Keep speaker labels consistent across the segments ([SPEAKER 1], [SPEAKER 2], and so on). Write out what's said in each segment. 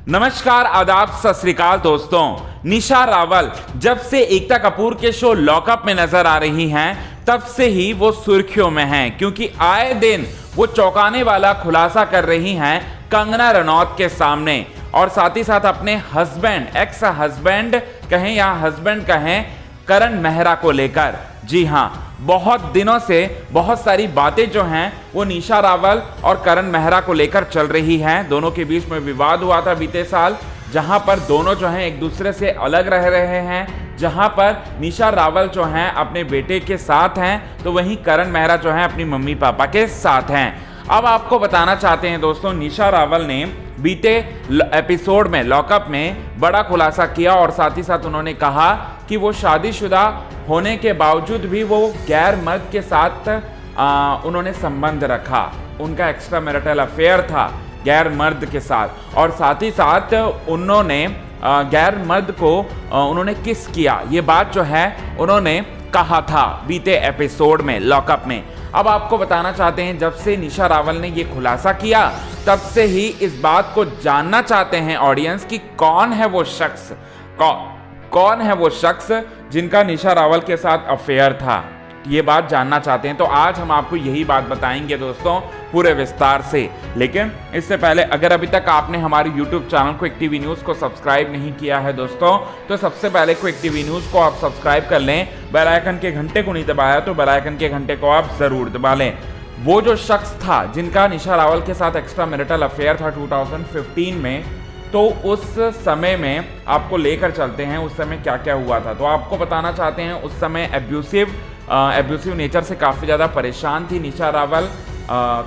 [SPEAKER 1] नमस्कार, आदाब, सत श्री अकाल दोस्तों। निशा रावल जब से एकता कपूर के शो लॉकअप में नजर आ रही हैं, तब से ही वो सुर्खियों में हैं, क्योंकि आए दिन वो चौंकाने वाला खुलासा कर रही हैं कंगना रनौत के सामने, और साथ ही साथ अपने हस्बैंड, एक्स हस्बैंड कहें या हस्बैंड कहें, करण मेहरा को लेकर। जी हाँ, बहुत दिनों से बहुत सारी बातें जो हैं वो निशा रावल और करण मेहरा को लेकर चल रही हैं। दोनों के बीच में विवाद हुआ था बीते साल, जहां पर दोनों जो हैं एक दूसरे से अलग रह रहे हैं। जहां पर निशा रावल जो हैं अपने बेटे के साथ हैं, तो वहीं करण मेहरा जो हैं अपनी मम्मी पापा के साथ हैं। अब आपको बताना चाहते हैं दोस्तों, निशा रावल ने बीते एपिसोड में लॉकअप में बड़ा खुलासा किया, और साथ ही साथ उन्होंने कहा कि वो शादीशुदा होने के बावजूद भी वो गैर मर्द के साथ उन्होंने संबंध रखा। उनका एक्स्ट्रा मैरिटल अफेयर था गैर मर्द के साथ, और साथ ही साथ उन्होंने गैर मर्द को उन्होंने किस किया, ये बात जो है उन्होंने कहा था बीते एपिसोड में लॉकअप में। अब आपको बताना चाहते हैं, जब से निशा रावल ने ये खुलासा किया, तब से ही इस बात को जानना चाहते हैं ऑडियंस कि कौन है वो शख्स, कौन है वो शख्स जिनका निशा रावल के साथ अफेयर था। ये बात जानना चाहते हैं, तो आज हम आपको यही बात बताएंगे दोस्तों पूरे विस्तार से। लेकिन इससे पहले अगर अभी तक आपने हमारे YouTube channel quick TV news को सब्सक्राइब नहीं किया है दोस्तों, तो सबसे पहले क्विक टीवी न्यूज़ को आप सब्सक्राइब कर लें। बेल आइकन के घंटे को नहीं दबाया तो बेल आइकन के घंटे को आप जरूर दबा लें। वो जो शख्स था जिनका निशा रावल के साथ एक्स्ट्रा मैरिटल अफेयर था 2015 में, तो उस समय में आपको लेकर चलते हैं उस समय क्या क्या हुआ था। तो आपको बताना चाहते हैं, उस समय एब्यूसिव नेचर से काफ़ी ज़्यादा परेशान थी निशा रावल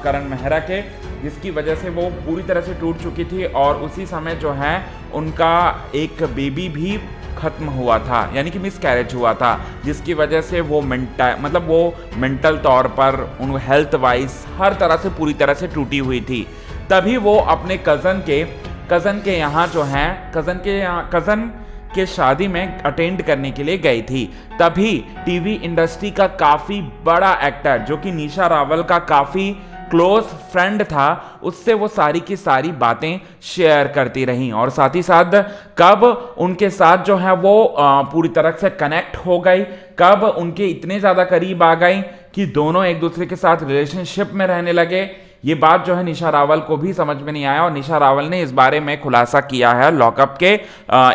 [SPEAKER 1] करण मेहरा के, जिसकी वजह से वो पूरी तरह से टूट चुकी थी, और उसी समय जो है उनका एक बेबी भी खत्म हुआ था, यानी कि मिसकैरेज हुआ था, जिसकी वजह से वो मेंटल तौर पर, उन हेल्थ वाइज हर तरह से पूरी तरह से टूटी हुई थी। तभी वो अपने कज़न के यहाँ जो हैं, कज़न के शादी में अटेंड करने के लिए गई थी। तभी टीवी इंडस्ट्री का काफ़ी बड़ा एक्टर, जो कि निशा रावल का काफ़ी क्लोज फ्रेंड था, उससे वो सारी की सारी बातें शेयर करती रहीं, और साथ ही साथ कब उनके साथ जो है वो पूरी तरह से कनेक्ट हो गई, कब उनके इतने ज़्यादा करीब आ गई कि दोनों एक दूसरे के साथ रिलेशनशिप में रहने लगे। ये बात जो है निशा रावल को भी समझ में नहीं आया, और निशा रावल ने इस बारे में खुलासा किया है लॉकअप के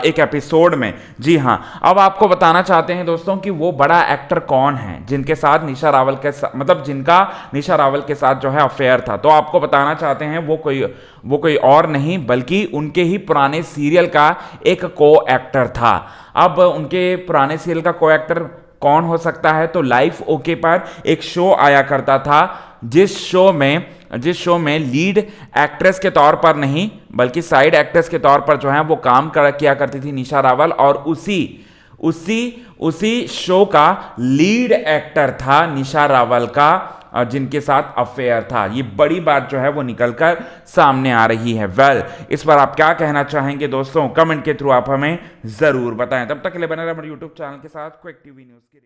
[SPEAKER 1] एक एपिसोड में। जी हाँ, अब आपको बताना चाहते हैं दोस्तों कि वो बड़ा एक्टर कौन है जिनके साथ निशा रावल के जिनका निशा रावल के साथ जो है अफेयर था। तो आपको बताना चाहते हैं, वो कोई और नहीं बल्कि उनके ही पुराने सीरियल का एक को एक्टर था। अब उनके पुराने सीरियल का को एक्टर कौन हो सकता है, तो लाइफ ओके पर एक शो आया करता था, जिस शो में लीड एक्ट्रेस के तौर पर नहीं बल्कि साइड एक्ट्रेस के तौर पर जो है वो काम किया करती थी निशा रावल, और उसी शो का लीड एक्टर था निशा रावल का, जिनके साथ अफेयर था। ये बड़ी बात जो है वो निकलकर सामने आ रही है। इस पर आप क्या कहना चाहेंगे दोस्तों, कमेंट के थ्रू आप हमें जरूर बताएं। तब तक के लिए बने रहिए हमारे YouTube चैनल के साथ क्विक टीवी न्यूज़ के।